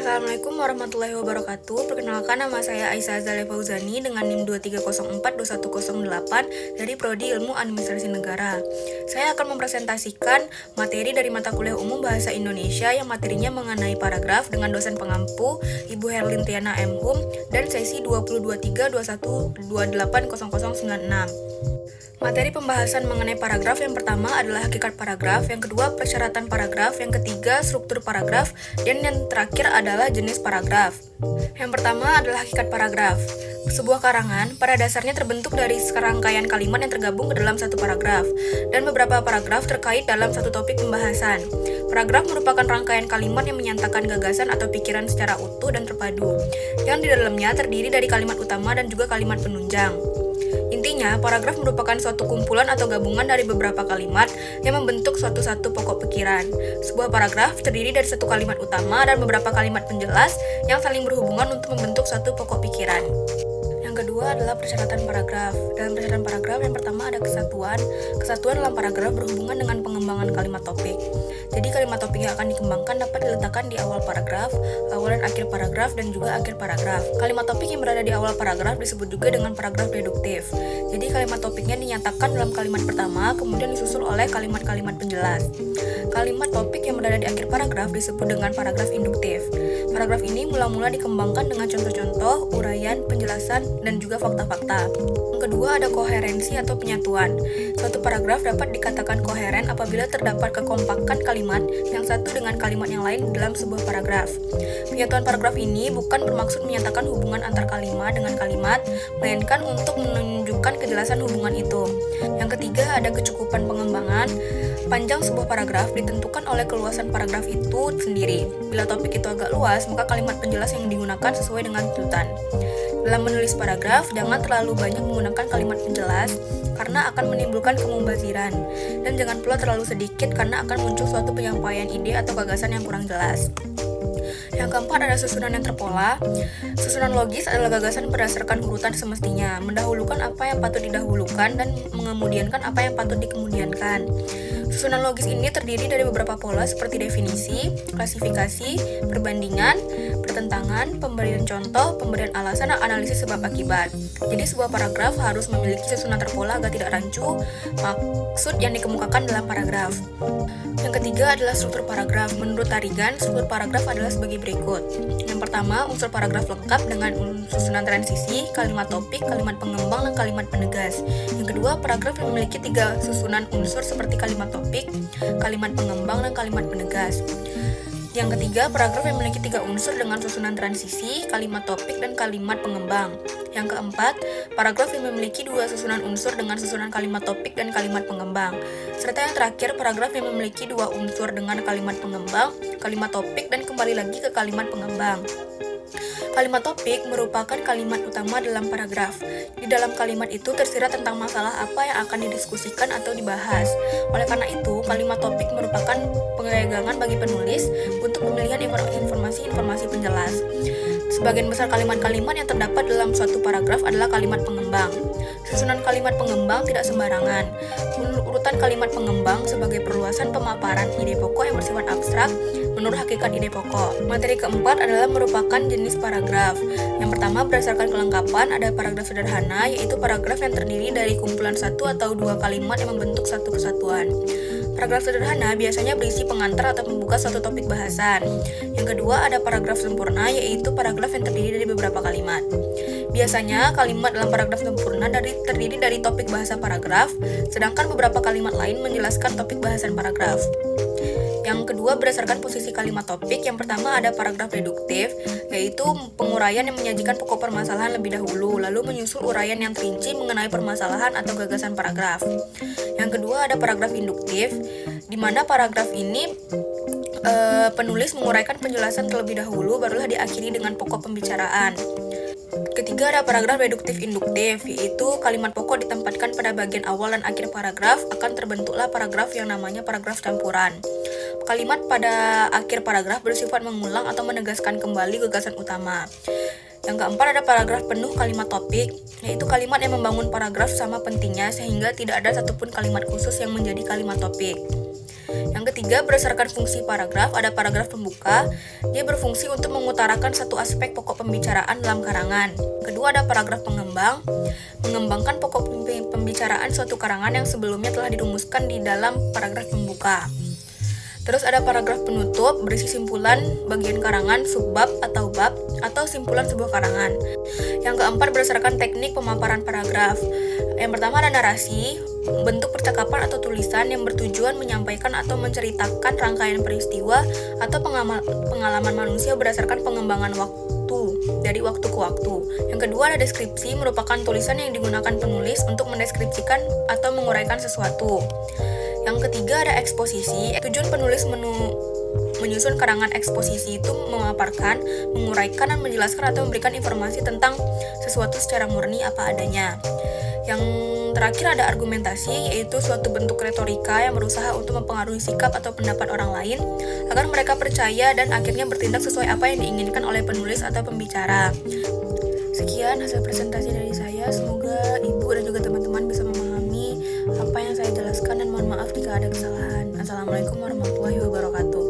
Assalamualaikum warahmatullahi wabarakatuh. Perkenalkan, nama saya Aisyah Azalea Fauzani dengan NIM 230421108 dari Prodi Ilmu Administrasi Negara. Saya akan mempresentasikan materi dari mata kuliah umum Bahasa Indonesia yang materinya mengenai paragraf dengan dosen pengampu Ibu Herlin Tiana M. Hum dan sesi 202321280096. Materi pembahasan mengenai paragraf yang pertama adalah hakikat paragraf, yang kedua persyaratan paragraf, yang ketiga struktur paragraf, dan yang terakhir adalah jenis paragraf. Yang pertama adalah hakikat paragraf. Sebuah karangan pada dasarnya terbentuk dari serangkaian kalimat yang tergabung ke dalam satu paragraf, dan beberapa paragraf terkait dalam satu topik pembahasan. Paragraf merupakan rangkaian kalimat yang menyatakan gagasan atau pikiran secara utuh dan terpadu, yang di dalamnya terdiri dari kalimat utama dan juga kalimat penunjang. Intinya, paragraf merupakan suatu kumpulan atau gabungan dari beberapa kalimat yang membentuk suatu pokok pikiran. Sebuah paragraf terdiri dari satu kalimat utama dan beberapa kalimat penjelas yang saling berhubungan untuk membentuk suatu pokok pikiran. Yang kedua adalah persyaratan paragraf. Dalam persyaratan paragraf yang pertama ada kesatuan. Kesatuan dalam paragraf berhubungan dengan pengembangan kalimat topik. Jadi kalimat topik yang akan dikembangkan dapat diletakkan di awal paragraf, awal dan akhir paragraf, dan juga akhir paragraf. Kalimat topik yang berada di awal paragraf disebut juga dengan paragraf deduktif. Jadi kalimat topiknya dinyatakan dalam kalimat pertama, kemudian disusul oleh kalimat-kalimat penjelas. Kalimat topik yang berada di akhir paragraf disebut dengan paragraf induktif. Paragraf ini mula-mula dikembangkan dengan contoh-contoh, uraian, penjelasan, dan juga fakta-fakta. Yang kedua ada koherensi atau penyatuan. Suatu paragraf dapat dikatakan koheren apabila terdapat kekompakan kalimat yang satu dengan kalimat yang lain dalam sebuah paragraf. Penyatuan paragraf ini bukan bermaksud menyatakan hubungan antar kalimat dengan kalimat, melainkan untuk menunjukkan kejelasan hubungan itu. Yang ketiga ada kecukupan pengembangan. Panjang sebuah paragraf ditentukan oleh keluasan paragraf itu sendiri. Bila topik itu agak luas, maka kalimat penjelas yang digunakan sesuai dengan tuntutan. Dalam menulis paragraf, jangan terlalu banyak menggunakan kalimat penjelas karena akan menimbulkan kemubaziran, dan jangan pula terlalu sedikit karena akan muncul suatu penyampaian ide atau gagasan yang kurang jelas. Yang keempat ada susunan yang terpola. Susunan logis adalah gagasan berdasarkan urutan semestinya, mendahulukan apa yang patut didahulukan dan mengemudiankan apa yang patut dikemudiankan. Susunan logis ini terdiri dari beberapa pola seperti definisi, klasifikasi, perbandingan, pertentangan, pemberian contoh, pemberian alasan, dan analisis sebab akibat. Jadi sebuah paragraf harus memiliki susunan terpola agar tidak rancu maksud yang dikemukakan dalam paragraf. Yang ketiga adalah struktur paragraf. Menurut Tarigan, struktur paragraf adalah sebagai berikut. Yang pertama, unsur paragraf lengkap dengan susunan transisi, kalimat topik, kalimat pengembang, dan kalimat penegas. Yang kedua, paragraf yang memiliki 3 susunan unsur seperti kalimat topik, kalimat pengembang, dan kalimat penegas. Yang ketiga, paragraf yang memiliki 3 unsur dengan susunan transisi, kalimat topik, dan kalimat pengembang. Yang keempat, paragraf yang memiliki 2 susunan unsur dengan susunan kalimat topik dan kalimat pengembang. Serta yang terakhir, paragraf yang memiliki 2 unsur dengan kalimat pengembang, kalimat topik, dan kembali lagi ke kalimat pengembang. Kalimat topik merupakan kalimat utama dalam paragraf. Di dalam kalimat itu tersirat tentang masalah apa yang akan didiskusikan atau dibahas. Oleh karena itu, kalimat topik merupakan pegangan bagi penulis untuk pemilihan informasi-informasi penjelas. Sebagian besar kalimat-kalimat yang terdapat dalam suatu paragraf adalah kalimat pengembang. Susunan kalimat pengembang tidak sembarangan. Urutan kalimat pengembang sebagai perluasan pemaparan ide pokok yang bersifat abstrak menurut hakikat ide pokok. Materi keempat adalah merupakan jenis paragraf. Yang pertama, berdasarkan kelengkapan, ada paragraf sederhana, yaitu paragraf yang terdiri dari kumpulan 1 atau 2 kalimat yang membentuk satu kesatuan. Paragraf sederhana biasanya berisi pengantar atau membuka suatu topik bahasan. Yang kedua, ada paragraf sempurna, yaitu paragraf yang terdiri dari beberapa kalimat. Biasanya, kalimat dalam paragraf sempurna terdiri dari topik bahasa paragraf, sedangkan beberapa kalimat lain menjelaskan topik bahasan paragraf. Yang kedua, berdasarkan posisi kalimat topik, yang pertama ada paragraf deduktif, yaitu penguraian yang menyajikan pokok permasalahan lebih dahulu, lalu menyusul uraian yang terinci mengenai permasalahan atau gagasan paragraf. Yang kedua, ada paragraf induktif, di mana paragraf ini penulis menguraikan penjelasan terlebih dahulu, barulah diakhiri dengan pokok pembicaraan. Ketiga, ada paragraf reduktif induktif, yaitu kalimat pokok ditempatkan pada bagian awal dan akhir paragraf, akan terbentuklah paragraf yang namanya paragraf campuran. Kalimat pada akhir paragraf bersifat mengulang atau menegaskan kembali gagasan utama. Yang keempat, ada paragraf penuh kalimat topik, yaitu kalimat yang membangun paragraf sama pentingnya sehingga tidak ada satupun kalimat khusus yang menjadi kalimat topik. Yang ketiga, berdasarkan fungsi paragraf, ada paragraf pembuka. Dia berfungsi untuk mengutarakan satu aspek pokok pembicaraan dalam karangan. Kedua, ada paragraf pengembang, mengembangkan pokok pembicaraan suatu karangan yang sebelumnya telah dirumuskan di dalam paragraf pembuka. Terus ada paragraf penutup, berisi simpulan bagian karangan, subbab atau bab, atau simpulan sebuah karangan. Yang keempat, berdasarkan teknik pemaparan paragraf. Yang pertama ada narasi, bentuk percakapan atau tulisan yang bertujuan menyampaikan atau menceritakan rangkaian peristiwa atau pengalaman manusia berdasarkan pengembangan waktu, dari waktu ke waktu. Yang kedua ada deskripsi, merupakan tulisan yang digunakan penulis untuk mendeskripsikan atau menguraikan sesuatu. Yang ketiga ada eksposisi. Tujuan penulis menyusun karangan eksposisi itu memaparkan, menguraikan, dan menjelaskan atau memberikan informasi tentang sesuatu secara murni apa adanya. Yang terakhir ada argumentasi, yaitu suatu bentuk retorika yang berusaha untuk mempengaruhi sikap atau pendapat orang lain agar mereka percaya dan akhirnya bertindak sesuai apa yang diinginkan oleh penulis atau pembicara. Sekian hasil presentasi dari saya. Semoga Ibu dan juga teman-teman bisa memahami apa yang saya jelaskan dan mohon maaf jika ada kesalahan. Assalamualaikum warahmatullahi wabarakatuh.